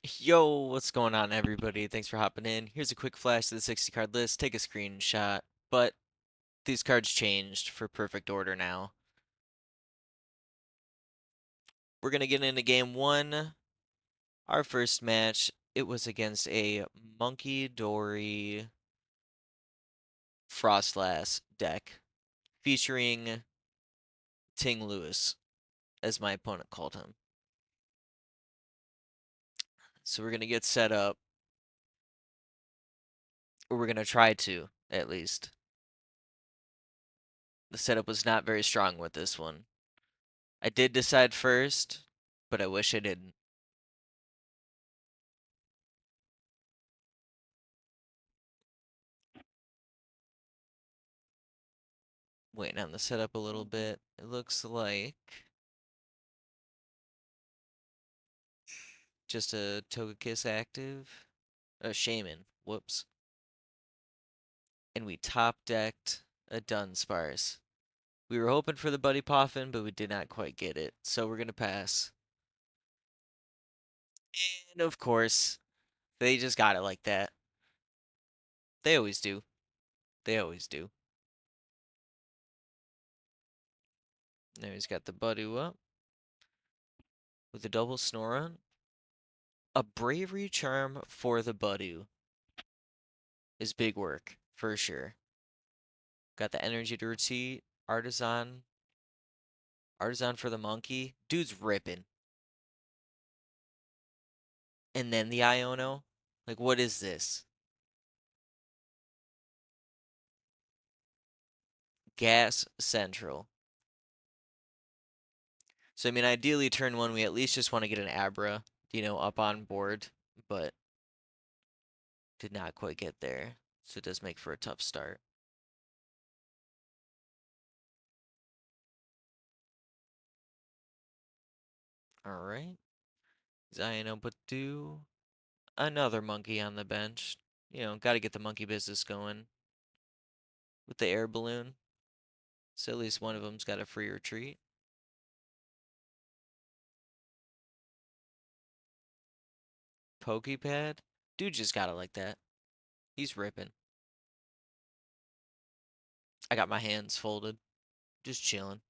Yo, what's going on, everybody? Thanks for hopping in. Here's a quick flash of the 60 card list. Take a screenshot. But these cards changed for perfect order now. We're going to get into game one. Our first match, it was against a Monkey Dory Frostlass deck featuring Ting Lewis, as my opponent called him. So we're going to get set up, or we're going to try to, at least. The setup was not very strong with this one. I did decide first, but I wish I didn't. Waiting on the setup a little bit. It looks like just a Togekiss active. A Shaman. Whoops. And we top decked a Dunsparce. We were hoping for the Buddy Poffin, but we did not quite get it. So we're going to pass. And of course, they just got it like that. They always do. They always do. Now he's got the Budew up with a double Snorunt. A Bravery Charm for the Budew is big work, for sure. Got the Energy to Retreat, Artisan for the monkey. Dude's ripping. And then the Iono. Like, what is this? Gas Central. So, I mean, ideally, turn one, we at least just want to get an Abra, up on board. But did not quite get there. So it does make for a tough start. Alright. Iono Badu. Another monkey on the bench. Got to get the monkey business going with the air balloon. So at least one of them's got a free retreat. Pokepad? Dude just got it like that. He's ripping. I got my hands folded. Just chilling.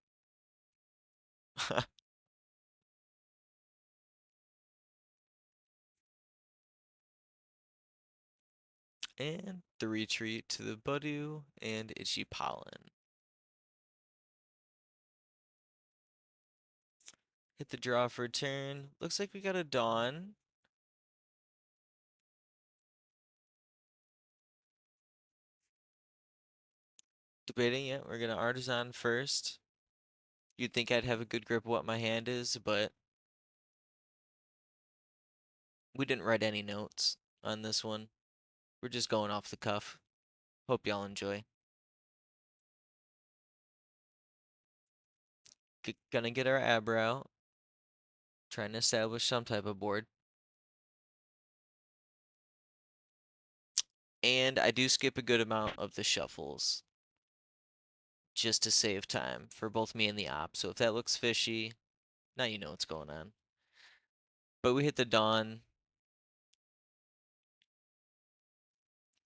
And the retreat to the Budew and Itchy Pollen. Hit the draw for a turn. Looks like we got a Dawn. Debating it. We're going to Artisan first. You'd think I'd have a good grip of what my hand is, but we didn't write any notes on this one. We're just going off the cuff. Hope y'all enjoy. Gonna get our Abra out. Trying to establish some type of board. And I do skip a good amount of the shuffles just to save time for both me and the op. So if that looks fishy, now you know what's going on. But we hit the Dawn.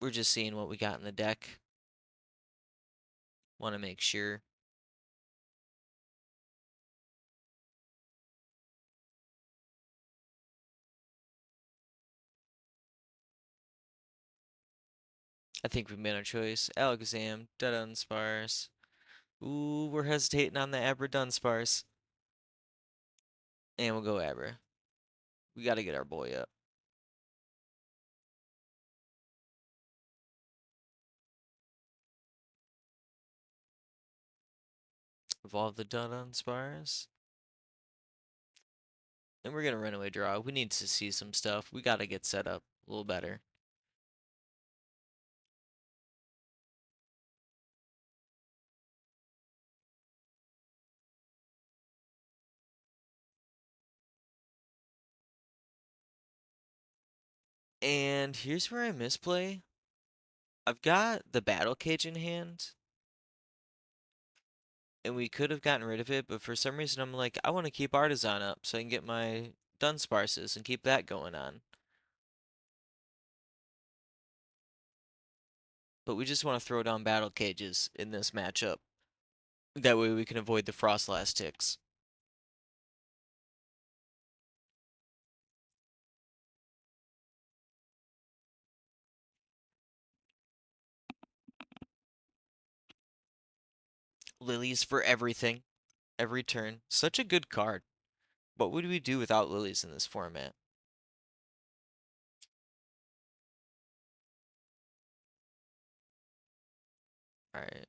We're just seeing what we got in the deck. Want to make sure. I think we made our choice. Alakazam, Dunsparce. Ooh, we're hesitating on the Abra Dunsparce. And we'll go Abra. We got to get our boy up. Evolve the Dunsparce. And we're going to runaway draw. We need to see some stuff. We got to get set up a little better. And here's where I misplay. I've got the Battle Cage in hand. And we could have gotten rid of it, but for some reason I'm like, I want to keep Artisan up so I can get my Dunsparces and keep that going on. but we just want to throw down battle cages in this matchup. That way we can avoid the Frostlass ticks. Lilies for everything, every turn. Such a good card. What would we do without lilies in this format? Alright.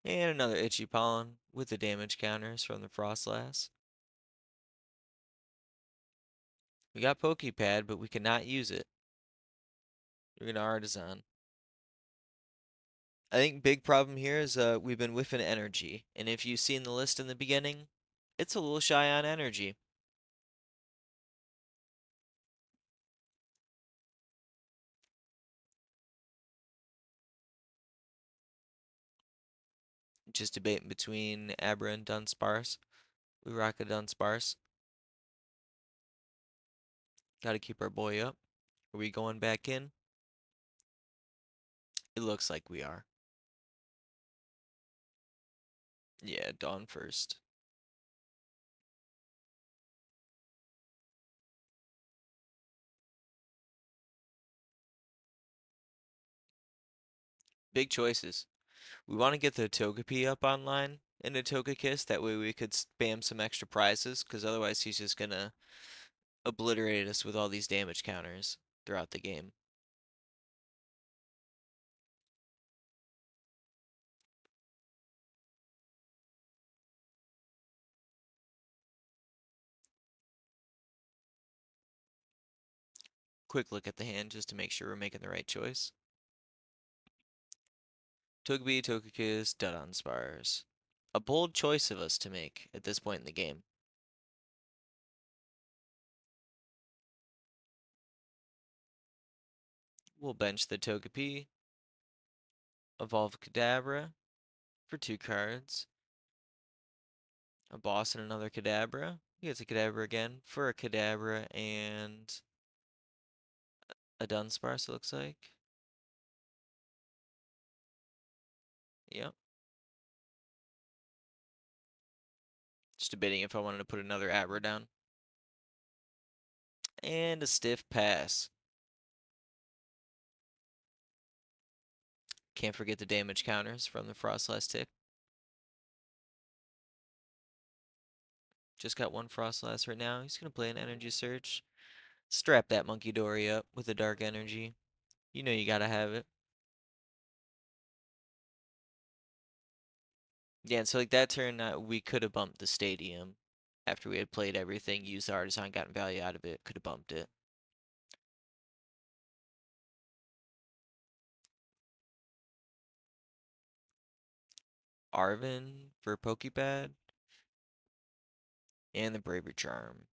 And another Itchy Pollen with the damage counters from the Frostlass. We got Pokepad, but we cannot use it. We're gonna Artisan. I think big problem here is we've been whiffing energy. And if you've seen the list in the beginning, it's a little shy on energy. Just debating between Abra and Dunsparce. We rock a Dunsparce. Gotta keep our boy up. Are we going back in? It looks like we are. Yeah, Dawn first. Big choices. We want to get the Togepi up online in a Togekiss. That way we could spam some extra prizes, because otherwise he's just gonna obliterate us with all these damage counters throughout the game. Quick look at the hand just to make sure we're making the right choice. Togepi, Togekiss, Dunsparce. A bold choice of us to make at this point in the game. We'll bench the Togepi, evolve Kadabra for 2 cards. A boss and another Kadabra. He gets a Kadabra again for a Kadabra and a Dunsparce, it looks like. Yep. Just debating if I wanted to put another Abra down. And a stiff pass. Can't forget the damage counters from the Frostlass tick. Just got one Frostlass right now. He's going to play an Energy Surge. Strap that Monkey Dory up with a Dark Energy. You know you gotta have it. Yeah, and so like that turn, we could have bumped the Stadium. After we had played everything, used the Artisan, gotten value out of it, could have bumped it. Arvin for Pokepad. And the Bravery Charm.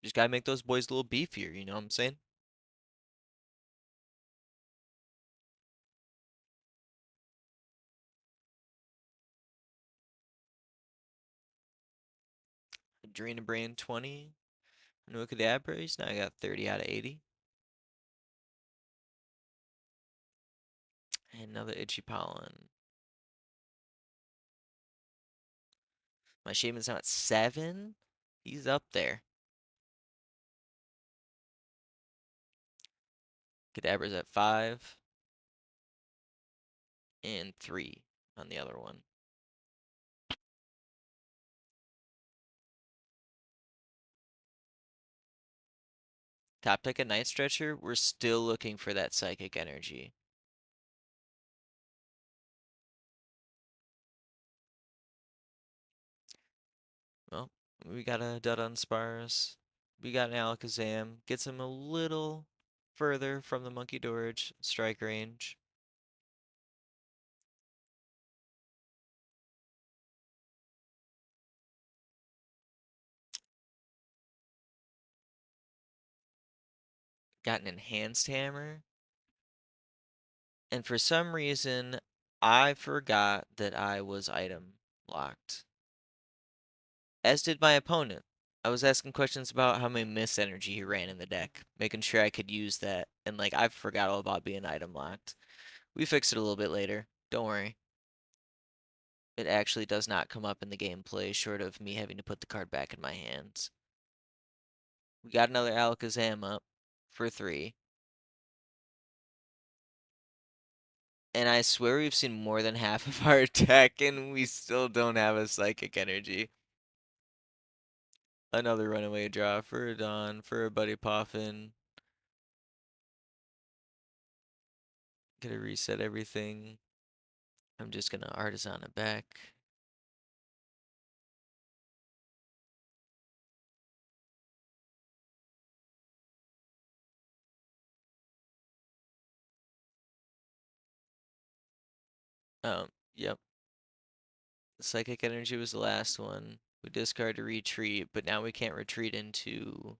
Just gotta make those boys a little beefier, you know what I'm saying? Adrena Brain 20. No Kadabra, he's now got 30 out of 80. And another Itchy Pollen. My Shaman's now at 7. He's up there. Kadabra's at 5. And 3 on the other one. Top deck a Night Stretcher, we're still looking for that Psychic Energy. Well, we got a Dunsparce. We got an Alakazam. Gets him a little further from the Monkey Dorage strike range. Got an Enhanced Hammer. And for some reason, I forgot that I was item locked. as did my opponent. I was asking questions about how many miss energy he ran in the deck, making sure I could use that, and like I forgot all about being item locked. We fixed it a little bit later. Don't worry. It actually does not come up in the gameplay, short of me having to put the card back in my hands. We got another Alakazam up for 3. And I swear we've seen more than half of our deck, and we still don't have a Psychic Energy. Another runaway draw for a Dawn, for a Buddy Poffin. Gonna reset everything. I'm just gonna Artisan it back. Yep. Psychic Energy was the last one. We discard to retreat, but now we can't retreat into...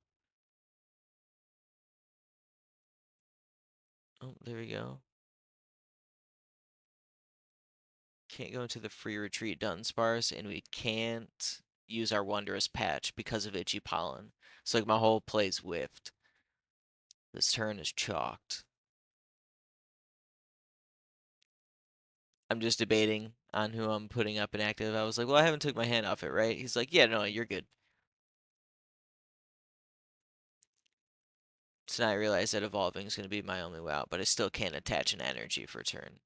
Oh, there we go. Can't go into the free retreat Dunsparce, and we can't use our Wondrous Patch because of Itchy Pollen. So like my whole play's whiffed. This turn is chalked. I'm just debating on who I'm putting up inactive. I was like, well, I haven't took my hand off it, right? He's like, yeah, no, you're good. So now I realize that evolving is going to be my only way out, but I still can't attach an energy for a turn.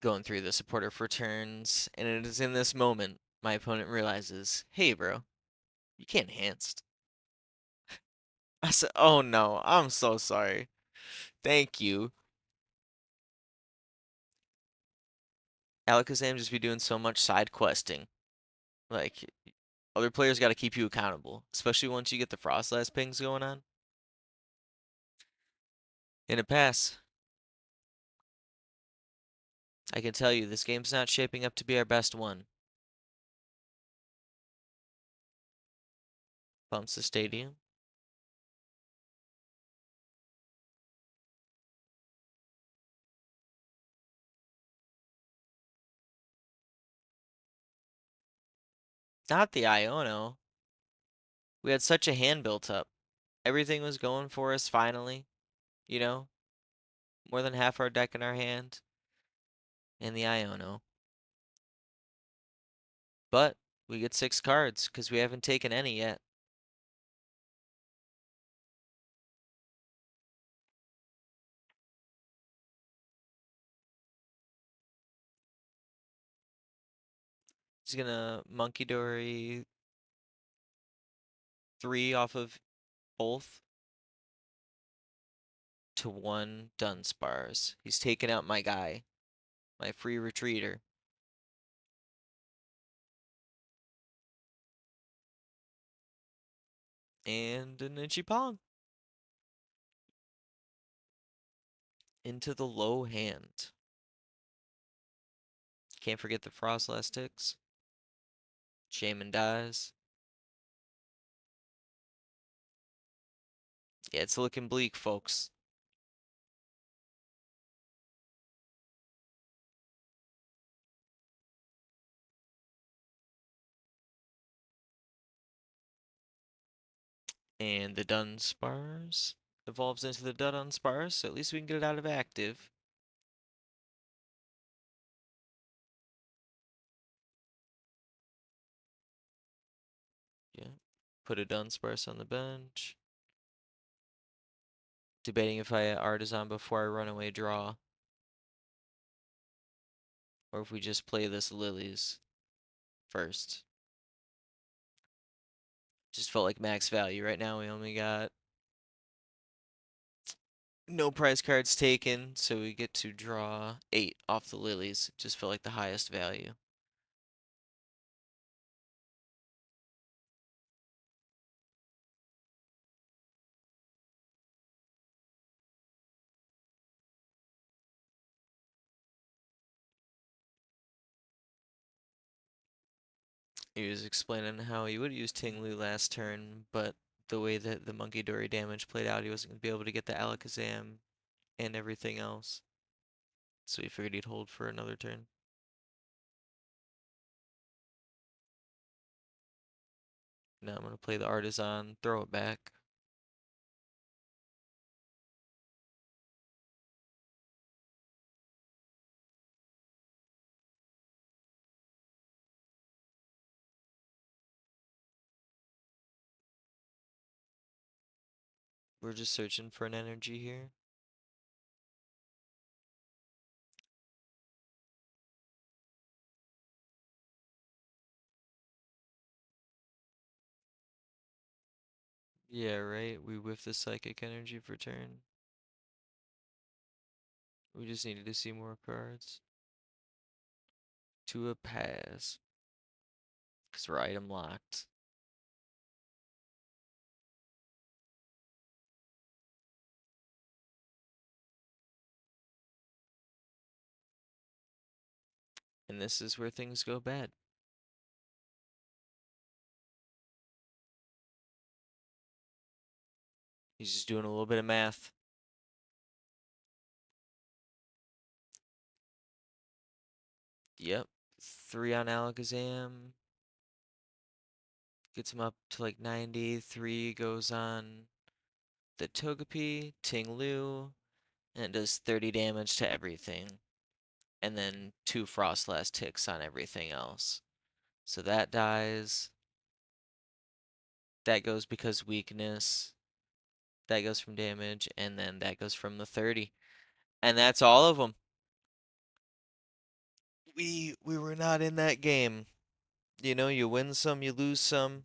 Going through the supporter for turns, and it is in this moment my opponent realizes, hey, bro, you can't enhanced. I said, oh no, I'm so sorry. Thank you. Alakazam just be doing so much side questing. Like, other players got to keep you accountable, especially once you get the Frostlass pings going on. In a pass, I can tell you this game's not shaping up to be our best one. Bumps the stadium. Not the Iono. We had such a hand built up. Everything was going for us finally, you know? More than half our deck in our hand. And the Iono. But we get 6 cards because we haven't taken any yet. He's gonna Monkey Dory 3 off of both to 1 Dunsparce. He's taking out my guy, my free retreater. And an Ichipong. Into the low hand. Can't forget the Frostlass ticks. Shaman dies. Yeah, it's looking bleak, folks. And the Dunsparce evolves into the Dunsparce, so at least we can get it out of active. Yeah. Put a Dunsparce on the bench. Debating if I Artisan before I run away draw. Or if we just play this Lilies first. Just felt like max value. Right now we only got no prize cards taken, so we get to draw 8 off the Lilies. Just felt like the highest value. He was explaining how he would use Tinglu last turn, but the way that the Monkey Dory damage played out, he wasn't going to be able to get the Alakazam and everything else. So he figured he'd hold for another turn. Now I'm going to play the Artisan, throw it back. We're just searching for an energy here. Yeah, right. We whiffed the Psychic energy for turn. We just needed to see more cards. To a pass. Because we're item locked. And this is where things go bad. He's just doing a little bit of math. Yep. 3 on Alakazam. Gets him up to like 90. 3 goes on the Togepi, Ting Lu, and it does 30 damage to everything. And then 2 Frostlass ticks on everything else. So that dies. That goes because weakness. That goes from damage, and then that goes from the 30. And that's all of them. We were not in that game. You know, you win some, you lose some.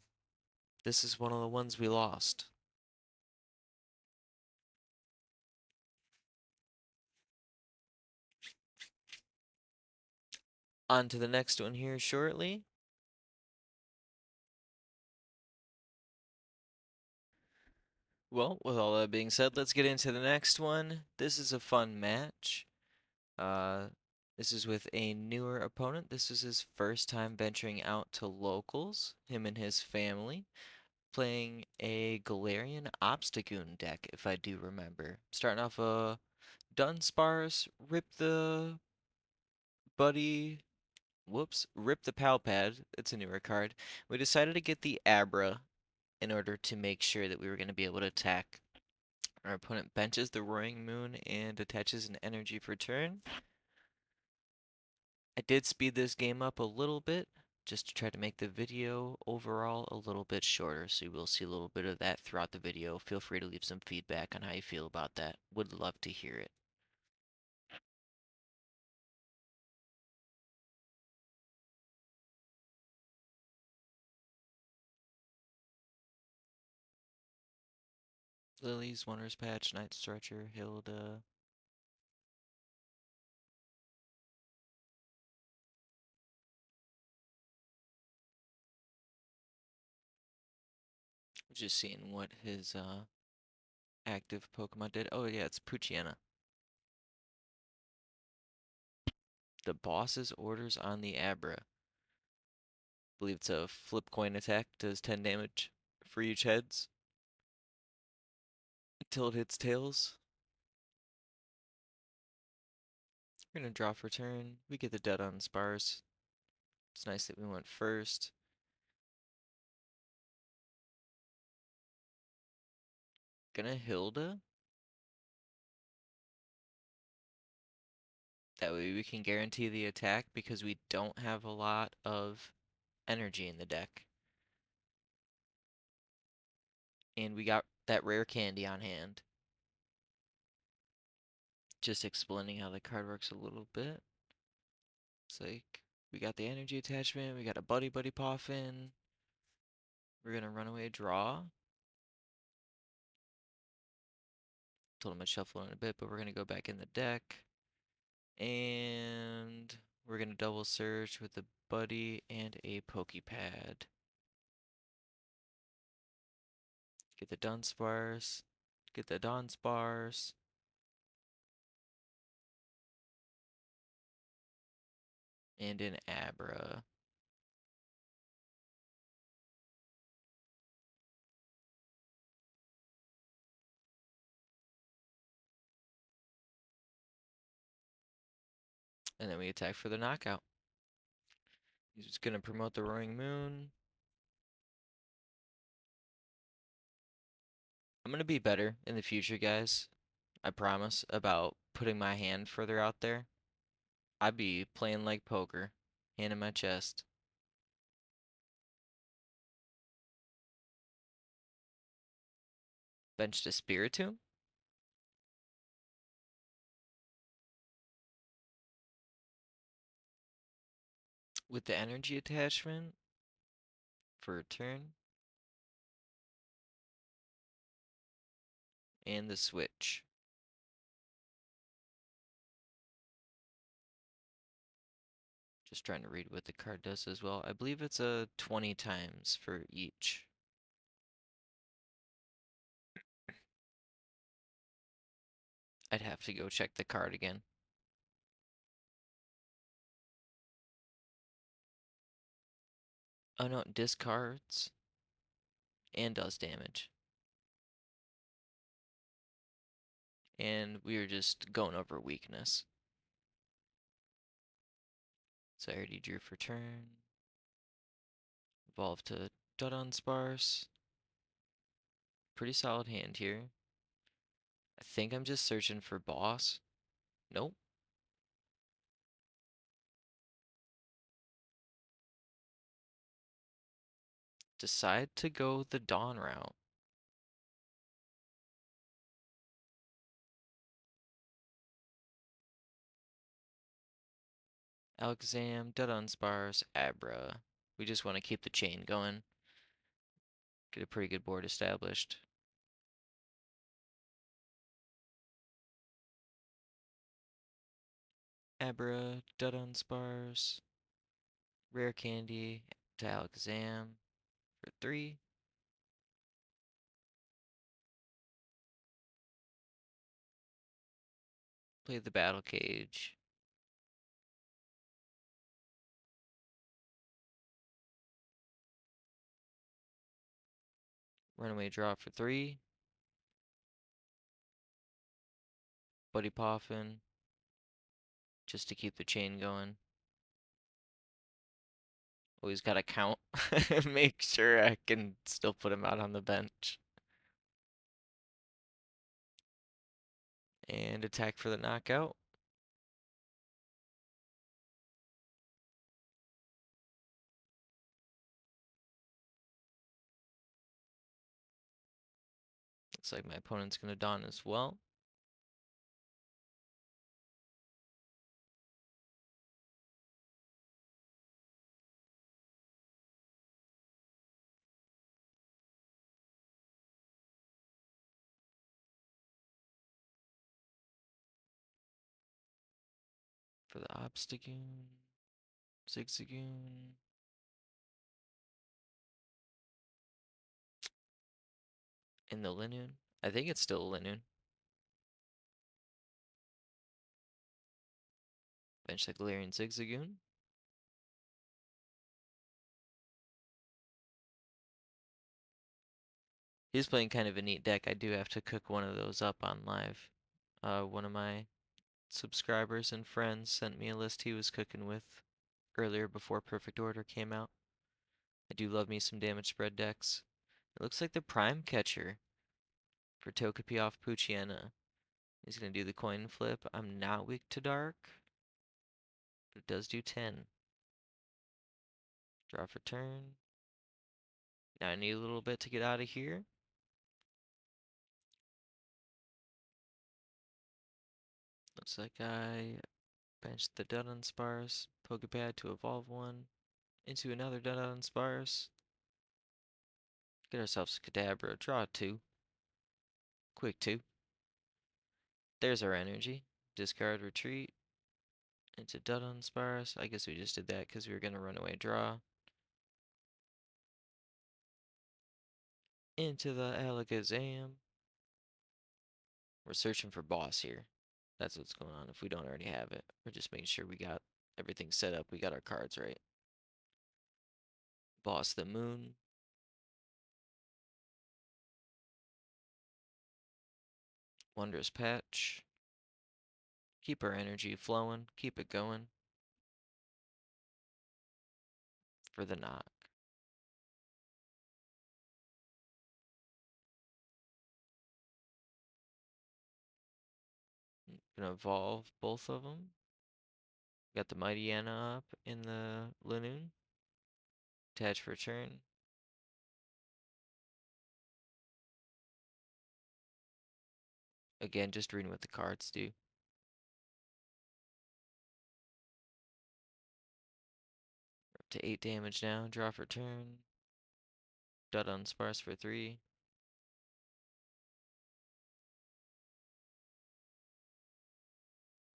This is one of the ones we lost. On to the next one here shortly. Well, with all that being said, let's get into the next one. This is a fun match. Uh, this is with a newer opponent. This is his first time venturing out to locals, him and his family, playing a Galarian Obstagoon deck, if I do remember. Starting off a Dunsparce, rip the buddy, whoops, rip the Palpad. It's a newer card. We decided to get the Abra in order to make sure that we were going to be able to attack. Our opponent benches the Roaring Moon and attaches an energy for turn. I did speed this game up a little bit just to try to make the video overall a little bit shorter, so you will see a little bit of that throughout the video. Feel free to leave some feedback on how you feel about that. Would love to hear it. Lilies, Wonders Patch, Night Stretcher, Hilda. Just seeing what his active Pokemon did. Oh yeah, it's Poochyena. The boss's orders on the Abra. Believe it's a flip coin attack, does 10 damage for each heads until it hits tails. We're gonna draw for turn. We get the dead on Sparse. It's nice that we went first. Gonna Hilda. That way we can guarantee the attack because we don't have a lot of energy in the deck. And we got that rare candy on hand. Just explaining how the card works a little bit. It's like we got the energy attachment, we got a Buddy Buddy Poffin. We're gonna run away draw. Told him I'd shuffle in a bit, but we're gonna go back in the deck. And we're gonna double search with a Buddy and a Pokepad. Get the Dunsparce. Get the Dunsparce. And an Abra. And then we attack for the knockout. He's gonna promote the Roaring Moon. I'm gonna be better in the future, guys. I promise, about putting my hand further out there. I'd be playing like poker, hand in my chest. Benched a Spiritomb with the energy attachment for a turn. And the switch. Just trying to read what the card does as well. I believe it's a 20 times for each. I'd have to go check the card again. Oh no, it discards and does damage. And we were just going over weakness. So I already drew for turn. Evolve to Dudunsparce. Pretty solid hand here. I think I'm just searching for boss. Nope. Decide to go the Dawn route. Alakazam, Dudunsparce, Abra. We just want to keep the chain going. Get a pretty good board established. Abra, Dudunsparce, Rare Candy to Alakazam for 3. Play the Battle Cage. Runaway Draw for 3. Buddy Poffin, just to keep the chain going. Always gotta count. Make sure I can still put him out on the bench. And attack for the knockout. Looks like my opponent's gonna Dawn as well. For the Obstagoon, Zigzagoon. In the Linoon. I think it's still a Linoon. Bench the Galarian Zigzagoon. He's playing kind of a neat deck. I do have to cook one of those up on live. One of my subscribers and friends sent me a list he was cooking with earlier before Perfect Order came out. I do love me some damage spread decks. It looks like the Prime Catcher for Togepi off Poochyena. He's going to do the coin flip. I'm not weak to dark, but it does do 10. Draw for turn. Now I need a little bit to get out of here. Looks like I benched the Dudunsparce, Pokepad to evolve one into another Dudunsparce. Get ourselves a Kadabra, draw 2. Quick 2. There's our energy. Discard, retreat into Dudunsparce. I guess we just did that because we were going to run away draw. Into the Alakazam. We're searching for boss here. That's what's going on if we don't already have it. We're just making sure we got everything set up. We got our cards right. Boss the Moon. Wondrous Patch. Keep our energy flowing. Keep it going. for the knock. Gonna evolve both of them. Got the Mighty Anna up in the Linoon. Attach for a turn. Again, just reading what the cards do. Up to 8 damage now. Draw for turn. Dud on Sparse for 3.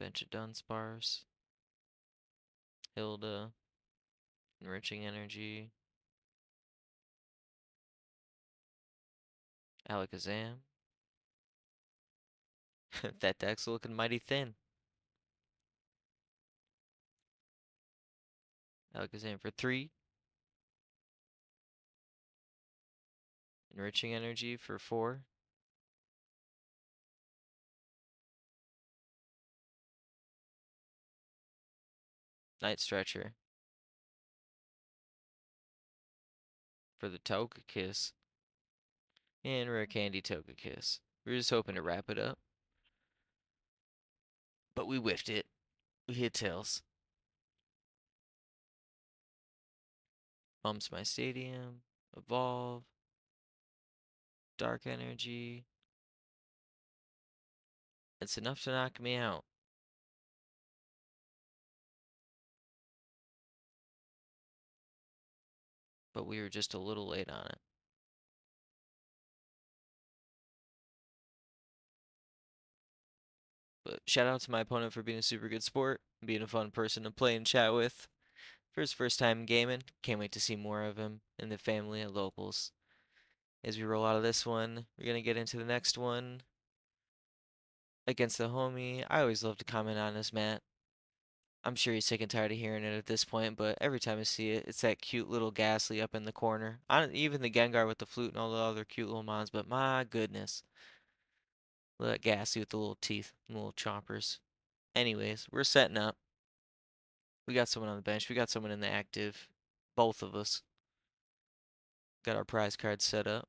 Bench of Dunsparce. Hilda. Enriching Energy. Alakazam. That deck's looking mighty thin. Alakazam for 3. Enriching Energy for 4. Night Stretcher for the Togekiss. And Rare Candy Togekiss. We were just hoping to wrap it up. But we whiffed it. We hit tails. Bumps my stadium. Evolve. Dark Energy. It's enough to knock me out. But we were just a little late on it. But shout out to my opponent for being a super good sport, being a fun person to play and chat with. For his first time gaming, can't wait to see more of him and the family at locals. As we roll out of this one, we're going to get into the next one. Against the homie, I always love to comment on this, Matt. I'm sure he's sick and tired of hearing it at this point, but every time I see it, it's that cute little Ghastly up in the corner. Even the Gengar with the flute and all the other cute little mons, but my goodness. Look at that Ghastly with the little teeth and little choppers. Anyways, we're setting up. We got someone on the bench. We got someone in the active. Both of us. Got our prize cards set up.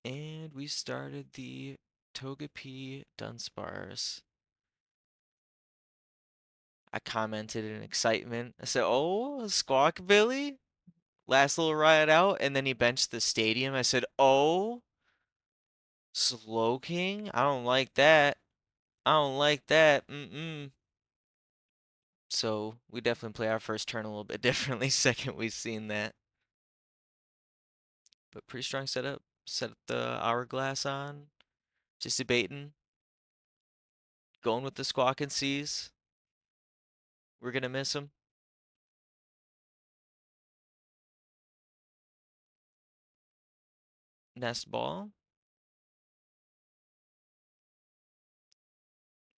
And we started the Togepi Dunsparce. I commented in excitement. I said, "Oh, Squawkabilly? Last little ride out." And then he benched the stadium. I said, "Oh, Slowking? I don't like that. I don't like that. Mm-mm." So we definitely play our first turn a little bit differently second we've seen that. But pretty strong setup. Set the hourglass on. Just debating. Going with the Squawk and Seas. We're gonna miss him. Nest Ball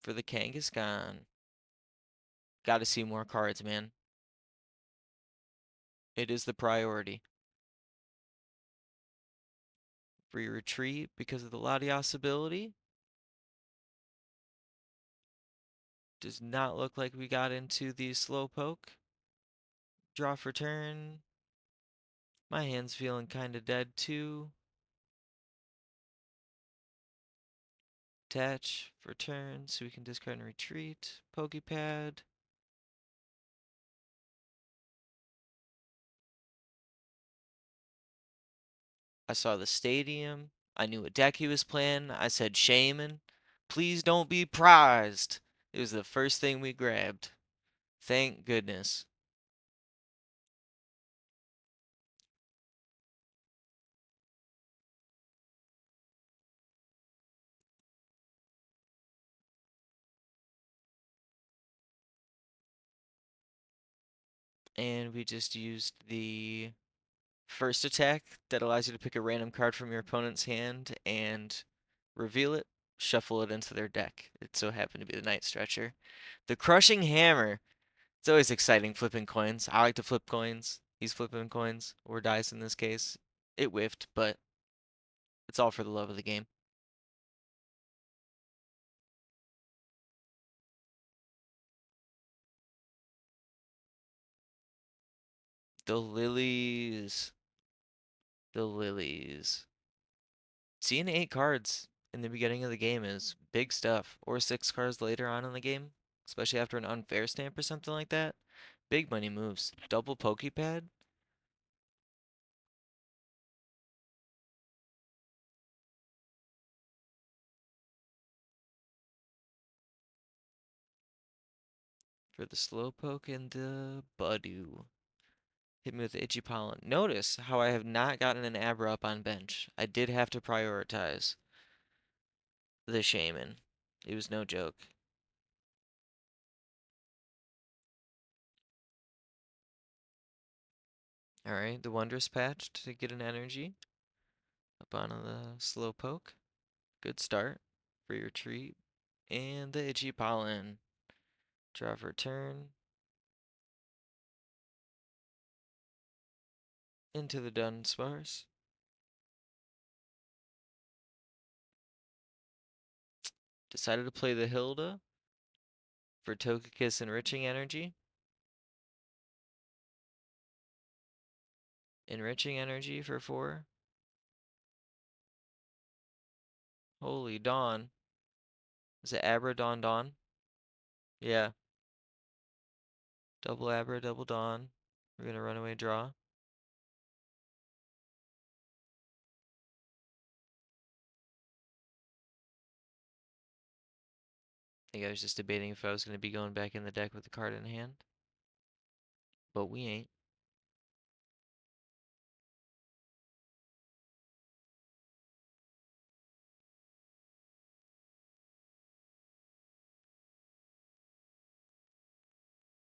for the Kangaskhan. Gotta see more cards, man. It is the priority. Free retreat because of the Latias ability. Does not look like we got into the Slowpoke. Draw for turn. My hand's feeling kinda dead too. Attach for turn so we can discard and retreat. Pokepad. I saw the stadium. I knew what deck he was playing. I said, Shaman, please don't be prized. It was the first thing we grabbed. Thank goodness. And we just used the first attack that allows you to pick a random card from your opponent's hand and reveal it, shuffle it into their deck. It so happened to be the Night Stretcher. The Crushing Hammer. It's always exciting flipping coins. I like to flip coins. He's flipping coins, or dice in this case. It whiffed, but it's all for the love of the game. The lilies. The lilies. Seeing 8 cards in the beginning of the game is big stuff. Or 6 cards later on in the game. Especially after an unfair stamp or something like that. Big money moves. Double Pokepad. For the Slowpoke and the Budew. Hit me with the Itchy Pollen. Notice how I have not gotten an Abra up on bench. I did have to prioritize the Shaman. It was no joke. Alright, the Wondrous Patch to get an energy. Up on the Slowpoke. Good start for your treat. And the Itchy Pollen. Draw for turn. Into the Dunsparce. Decided to play the Hilda for Togekiss Enriching Energy. Enriching Energy for 4. Holy Dawn. Is it Abra Dawn Dawn? Yeah. Double Abra, double Dawn. We're gonna runaway draw. I think I was just debating if I was gonna be going back in the deck with the card in hand. But we ain't.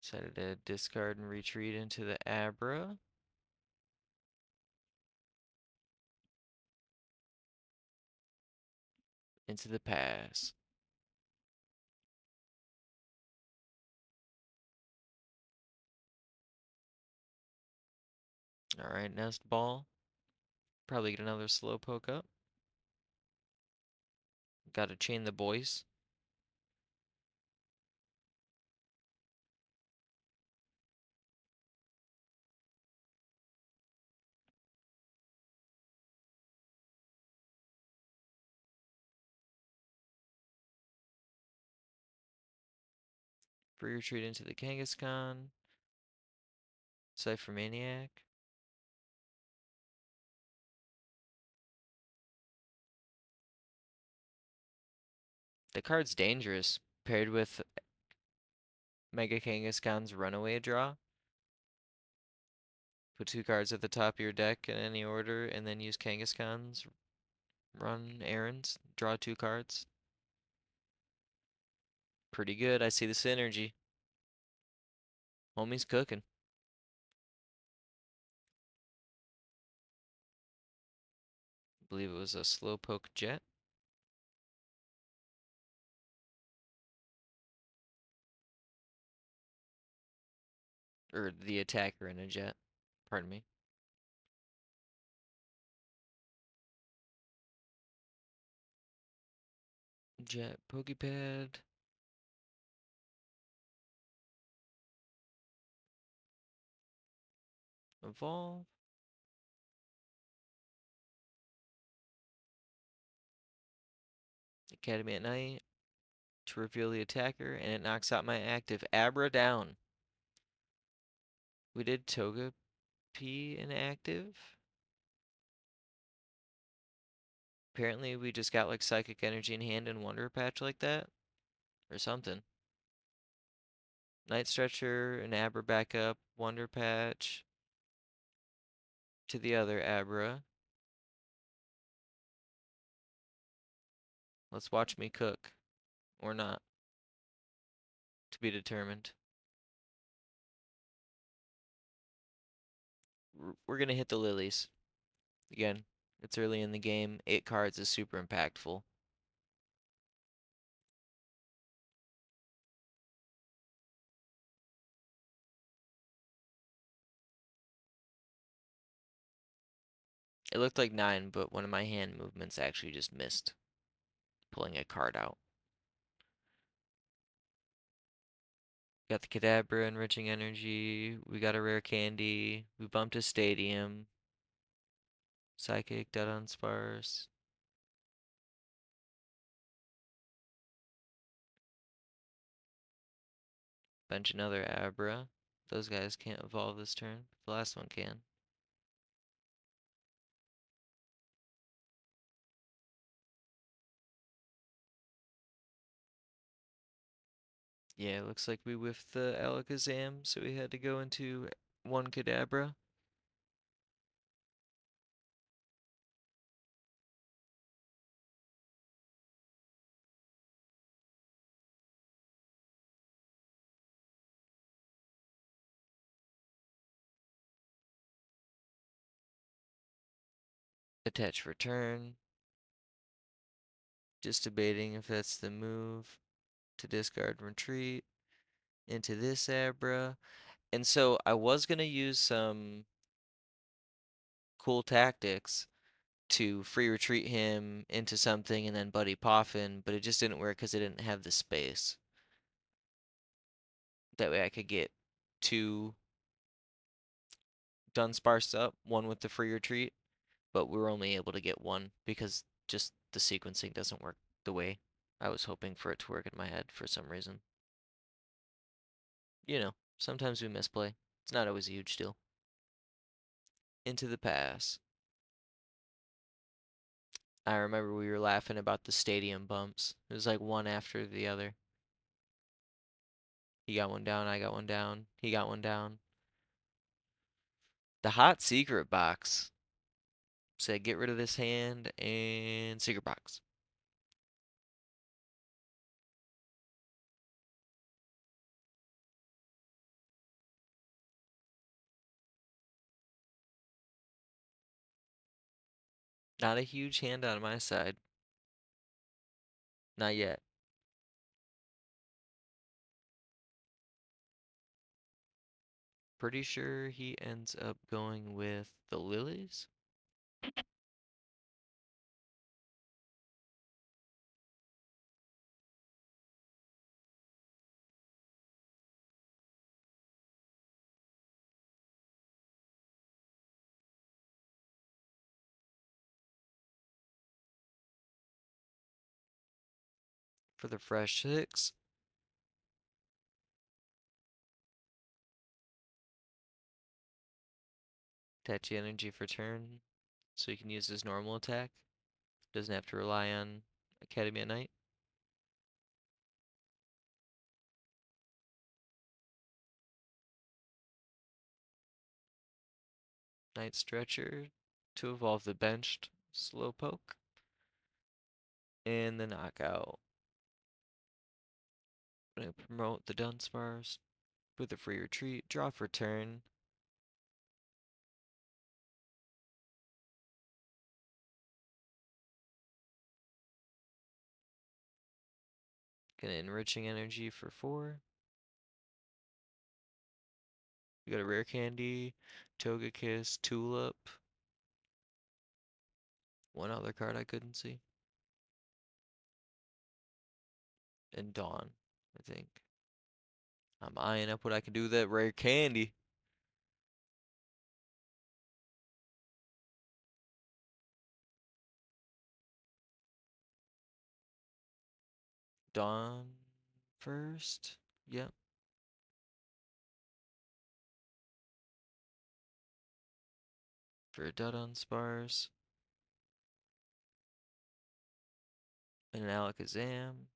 Decided to discard and retreat into the Abra. Into the pass. Alright, Nest Ball. Probably get another Slowpoke up. Gotta chain the boys. Free retreat into the Kangaskhan. Cypher Maniac. The card's dangerous, paired with Mega Kangaskhan's runaway draw. Put 2 cards at the top of your deck in any order, and then use Kangaskhan's run errands. Draw 2 cards. Pretty good. I see the synergy. Homie's cooking. I believe it was a Slowpoke Jet. Or the attacker in a jet. Pardon me. Jet Pokepad. Evolve. Academy at Night. To reveal the attacker, and it knocks out my active Abra down. We did Togepi inactive. Apparently we just got like Psychic Energy in hand and Wonder Patch like that. Or something. Night Stretcher, an Abra backup, Wonder Patch. To the other Abra. Let's watch me cook. Or not. To be determined. We're gonna hit the lilies. Again, it's early in the game. 8 cards is super impactful. It looked like 9, but one of my hand movements actually just missed. Pulling a card out. Got the Kadabra enriching energy. We got a rare candy. We bumped a stadium. Psychic, dead on sparse. Bench another Abra. Those guys can't evolve this turn. The last one can. Yeah, looks like we whiffed the Alakazam, so we had to go into one Kadabra. Attach for turn. Just debating if that's the move to discard and retreat into this Abra. And so I was going to use some cool tactics to free retreat him into something and then Buddy Poffin, but it just didn't work because it didn't have the space. That way I could get two Dunsparce up, one with the free retreat, but we were only able to get one because just the sequencing doesn't work the way I was hoping for it to work in my head for some reason. You know, sometimes we misplay. It's not always a huge deal. Into the pass. I remember we were laughing about the stadium bumps. It was like one after the other. He got one down, I got one down, he got one down. The hot secret box said get rid of this hand and secret box. Not a huge hand on my side. Not yet. Pretty sure he ends up going with the lilies. For the fresh six. Tachi energy for turn, so he can use his normal attack. Doesn't have to rely on Academy at Night. Night Stretcher to evolve the benched Slowpoke. And the knockout. Gonna promote the Dunsparce with a free retreat. Draw for turn. Gonna enriching energy for 4. We got a rare candy, Togekiss, Tulip. One other card I couldn't see. And Dawn, I think. I'm eyeing up what I can do with that rare candy. Dawn first. Yep. For a Dunsparce. And an Alakazam.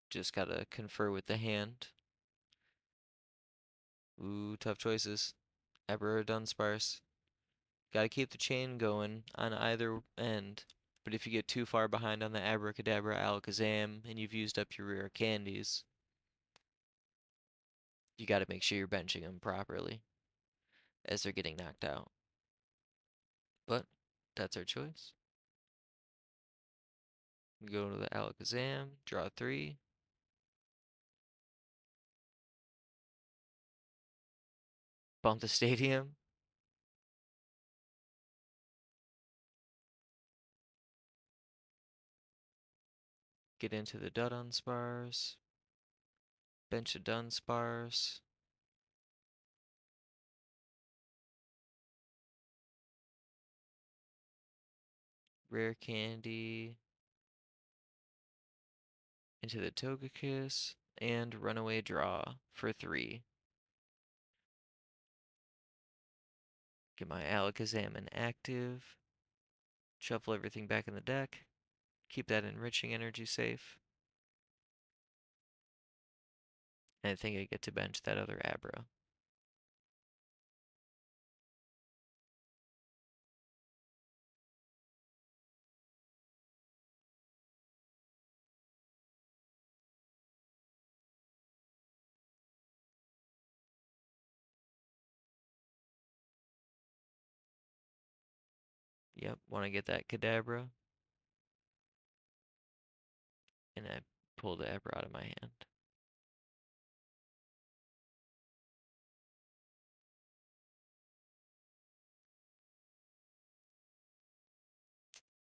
Just gotta confer with the hand. Ooh, tough choices. Eber or Dunsparce. Gotta keep the chain going on either end. But if you get too far behind on the Abracadabra Alakazam and you've used up your rare candies, you gotta make sure you're benching them properly as they're getting knocked out. But that's our choice. We go to the Alakazam, draw 3. Bump the stadium. Get into the Dunsparce. Bench of Dunsparce. Rare Candy. Into the Togekiss. And Runaway Draw for 3. Get my Alakazam inactive. Shuffle everything back in the deck. Keep that enriching energy safe. And I think I get to bench that other Abra. Yep, want to get that Kadabra. And I pull the Abra out of my hand.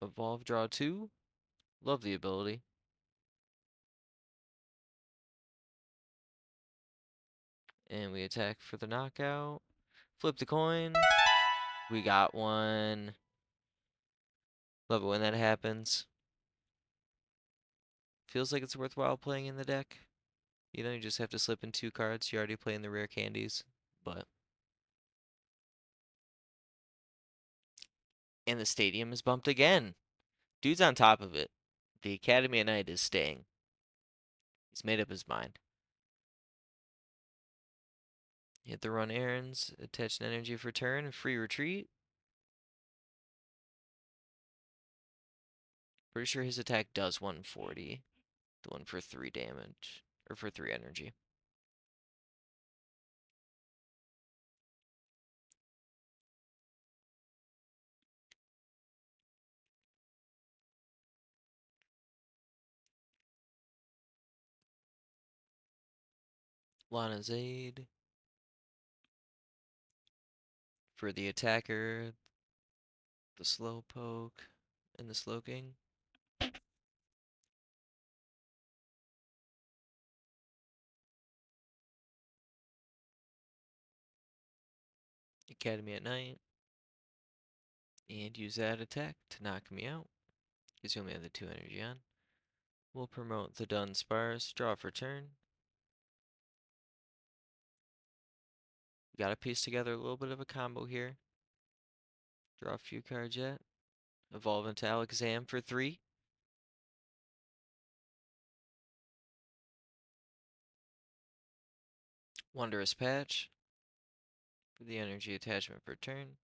Evolve, draw 2. Love the ability. And we attack for the knockout. Flip the coin. We got one. Love it when that happens. Feels like it's worthwhile playing in the deck. You know, you just have to slip in 2 cards. You're already playing the rare candies. But. And the stadium is bumped again. Dude's on top of it. The Academy at Night is staying. He's made up his mind. Hit the run errands, attach an energy for turn, free retreat. Pretty sure his attack does 140. The one for 3 damage, or for 3 energy. Lana's Aid. For the attacker, the Slowpoke, and the Slowking. Academy at Night. And use that attack to knock me out. Because you only have the 2 energy on. We'll promote the Dunsparce. Draw for turn. We gotta piece together a little bit of a combo here. Draw a few cards yet. Evolve into Alakazam for 3. Wondrous Patch. For the energy attachment for turn.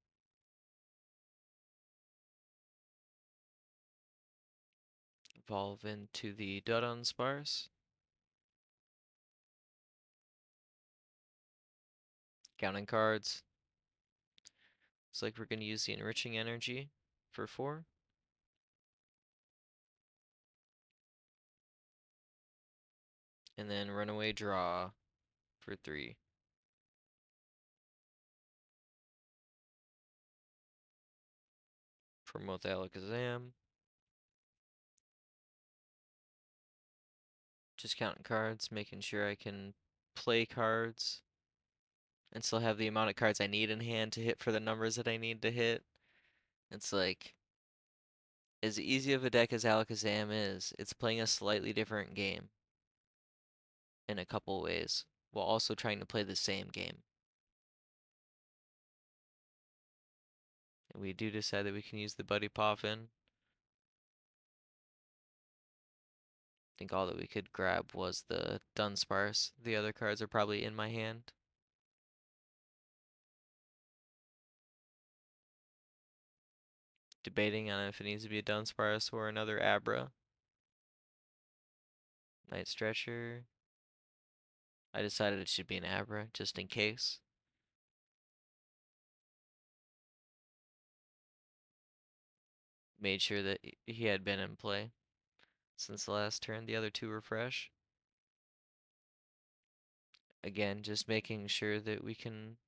Evolve into the Dunsparce. Counting cards. Looks like we're going to use the enriching energy for 4. And then runaway draw for 3. Promote the Alakazam. Just counting cards, making sure I can play cards and still have the amount of cards I need in hand to hit for the numbers that I need to hit. It's like, as easy of a deck as Alakazam is, it's playing a slightly different game in a couple ways, while also trying to play the same game. And we do decide that we can use the Buddy Poffin. I think all that we could grab was the Dunsparce. The other cards are probably in my hand. Debating on if it needs to be a Dunsparce or another Abra. Night Stretcher. I decided it should be an Abra, just in case. Made sure that he had been in play since the last turn. The other 2 were fresh. Again, just making sure that we can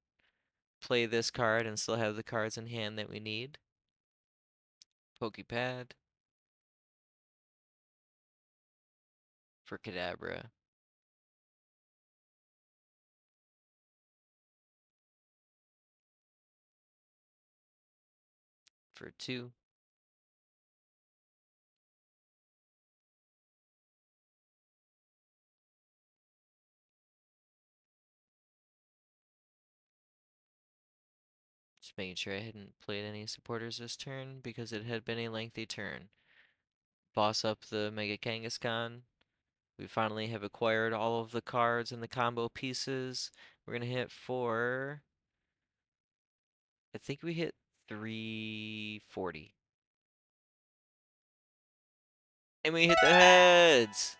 play this card and still have the cards in hand that we need. Pokepad. for Kadabra. For 2. Just making sure I hadn't played any supporters this turn because it had been a lengthy turn. Boss up the Mega Kangaskhan. We finally have acquired all of the cards and the combo pieces. We're gonna hit for, I think we hit 340. And we hit the heads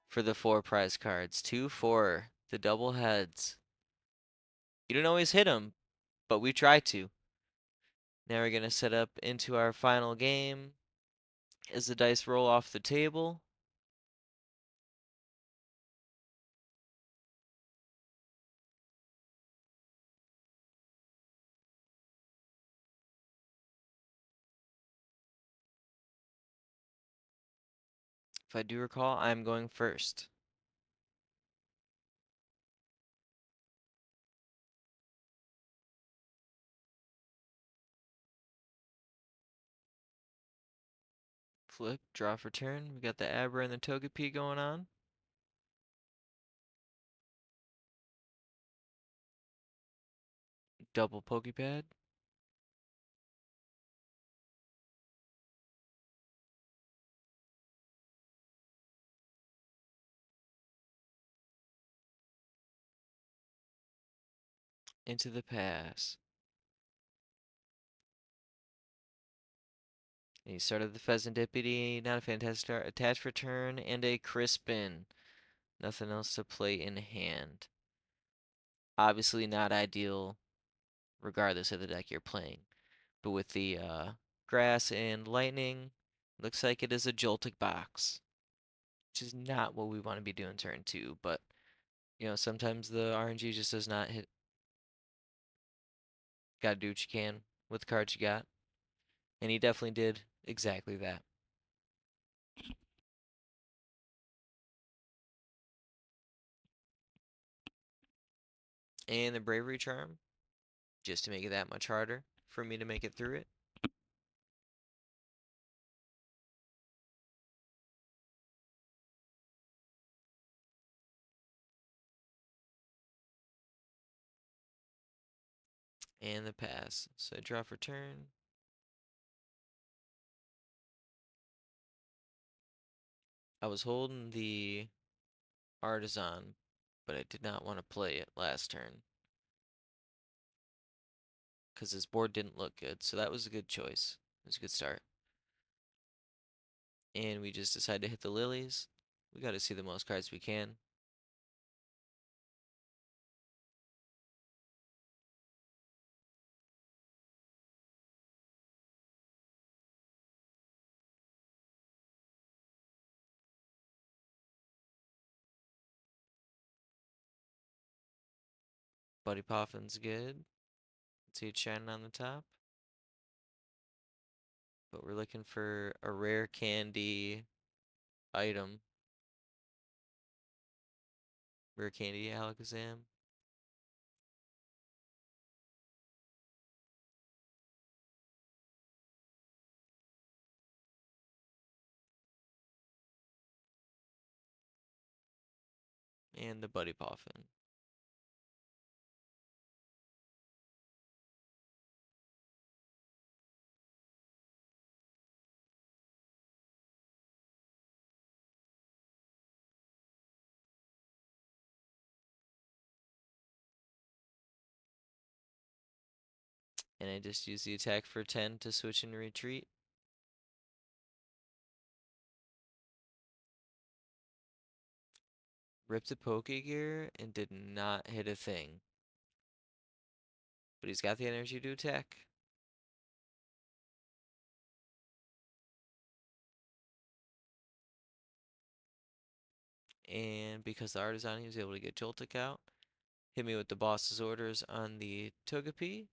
for the 4 prize cards. 2, 4, the double heads. You don't always hit them, but we try to. Now we're gonna set up into our final game as the dice roll off the table. If I do recall, I'm going first. Flip, draw for turn. We got the Abra and the Togepi going on. Double Pokepad. Into the pass. And he started the Pheasant Deputy, not a fantastic start. Attach return, and a Crispin. Nothing else to play in hand. Obviously not ideal, regardless of the deck you're playing. But with the Grass and Lightning, looks like it is a Joltik box. Which is not what we want to be doing turn 2, but, you know, sometimes the RNG just does not hit. Gotta do what you can with the cards you got. And he definitely did exactly that. And the Bravery Charm, just to make it that much harder for me to make it through it. And the pass. So I draw for turn. I was holding the Artisan, but I did not want to play it last turn. Because his board didn't look good, so that was a good choice. It was a good start. And we just decided to hit the lilies. We got to see the most cards we can. Buddy Poffin's good. See it shining on the top. But we're looking for a rare candy item. Rare candy Alakazam. And the Buddy Poffin. And I just use the attack for 10 to switch and retreat. Ripped a Pokegear and did not hit a thing. But he's got the energy to attack. And because the Artisan, he was able to get Joltik out. Hit me with the boss's orders on the Togepi.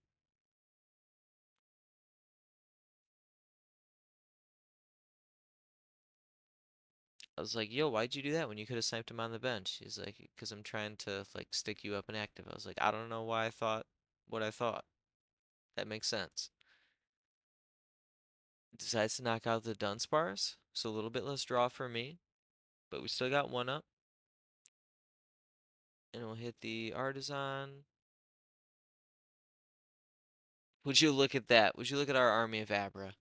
I was like, yo, why'd you do that when you could have sniped him on the bench? He's like, because I'm trying to like stick you up and active. I was like, I don't know why I thought what I thought. That makes sense. Decides to knock out the Dunsparce, so a little bit less draw for me, but we still got one up. And we'll hit the Artisan. Would you look at that? Would you look at our army of Abra?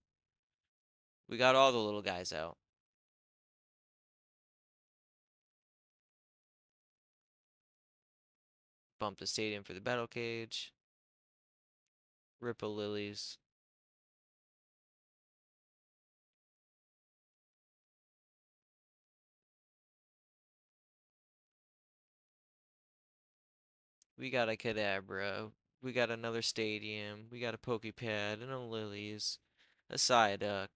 We got all the little guys out. Bump the stadium for the battle cage. Ripple lilies. We got a Kadabra. We got another stadium. We got a Pokepad and a lilies. A Psyduck.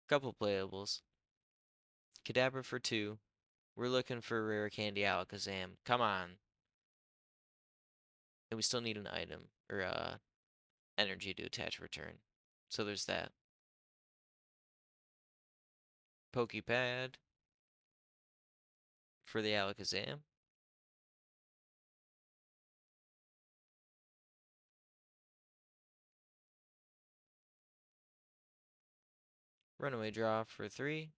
Couple playables. Kadabra for 2. We're looking for rare candy Alakazam. Come on. And we still need an item or energy to attach return. So there's that. Pokepad for the Alakazam. Runaway draw for 3.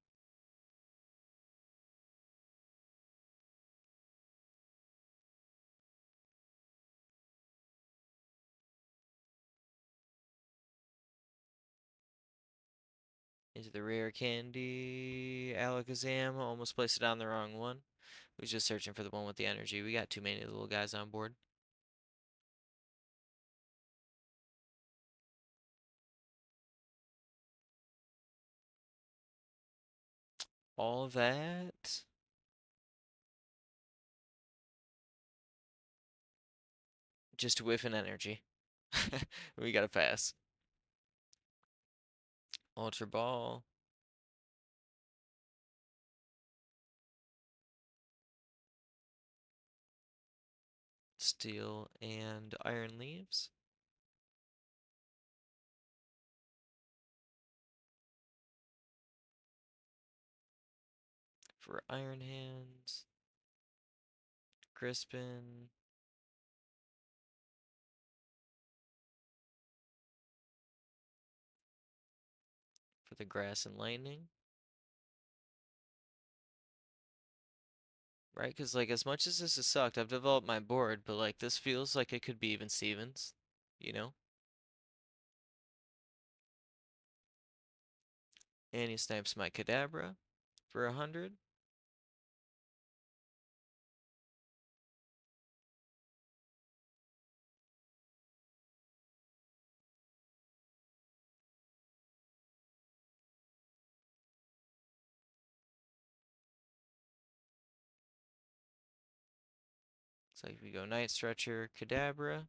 Into the rare candy Alakazam. Almost placed it on the wrong one. We was just searching for the one with the energy. We got too many little guys on board. All that. Just to whiff an energy. We gotta pass. Ultra Ball. Steel and Iron Leaves. For Iron Hands. Crispin. For the Grass and Lightning. Right? Because, like, as much as this has sucked, I've developed my board, but, like, this feels like it could be even Stevens. You know? And he snipes my Kadabra for 100. So we go Night Stretcher, Kadabra.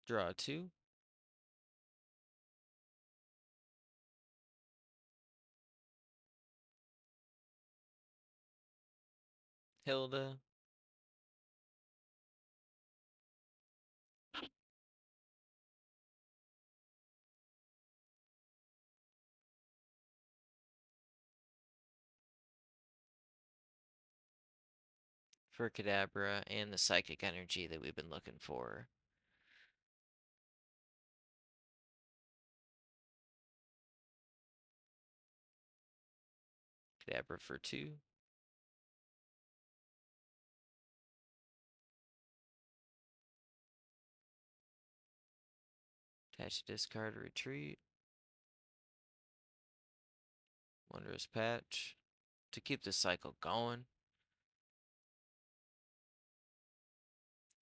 Draw 2. Hilda. For Kadabra and the Psychic Energy that we've been looking for. Kadabra for 2. Attach discard, retreat. Wondrous Patch. To keep the cycle going.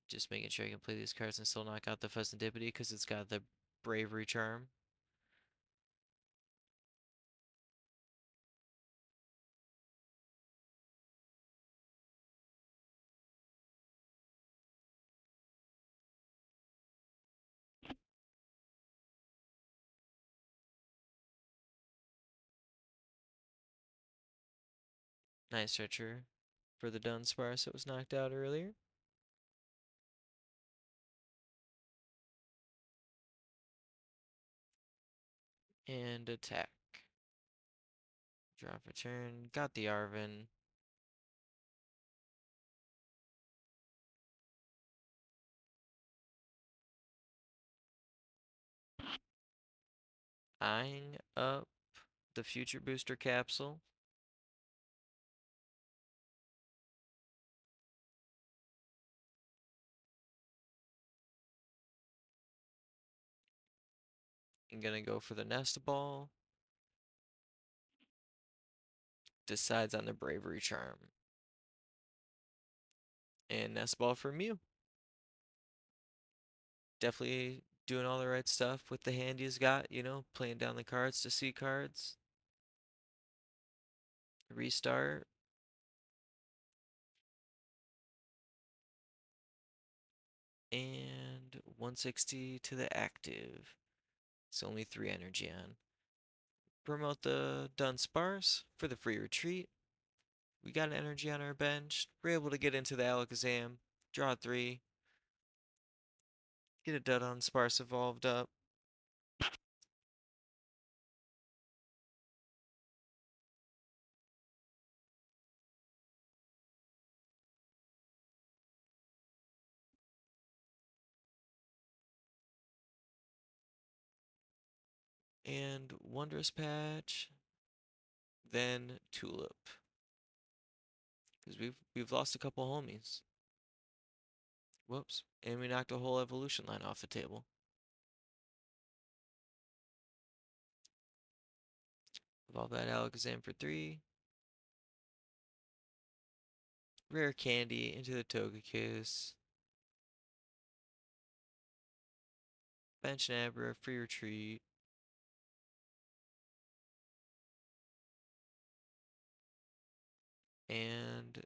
Just making sure I can play these cards and still knock out the Fusnidipity because it's got the Bravery Charm. Nice stretcher for the Dunsparce that was knocked out earlier. And attack. Draw for turn. Got the Arvin. Eyeing up the future booster capsule. I'm gonna go for the nest ball. Decides on the bravery charm. And nest ball for Mew. Definitely doing all the right stuff with the hand he's got, you know, playing down the cards to see cards. Restart. And 160 to the active. It's only 3 energy on. Promote the Dunsparce for the free retreat. We got an energy on our bench. We're able to get into the Alakazam. Draw 3. Get a Dunsparce evolved up. And Wondrous Patch. Then Tulip. Because we've lost a couple homies. Whoops. And we knocked a whole evolution line off the table. Evolve that Alakazam for 3. Rare Candy into the Togekiss. Bench Nabra, free retreat. And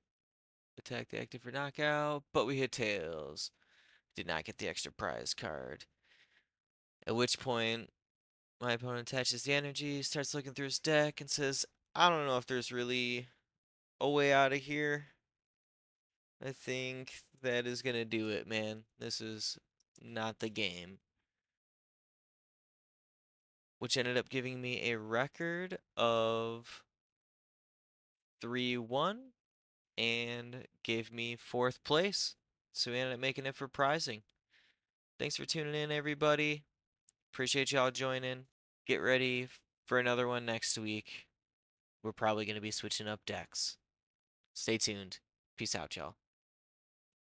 attack the active for knockout, but we hit tails. Did not get the extra prize card. At which point, my opponent attaches the energy, starts looking through his deck, and says, I don't know if there's really a way out of here. I think that is going to do it, man. This is not the game. Which ended up giving me a record of 3-1 and gave me 4th place. So we ended up making it for prizing. Thanks for tuning in, everybody. Appreciate y'all joining. Get ready for another one next week. We're probably going to be switching up decks. Stay tuned. Peace out, y'all.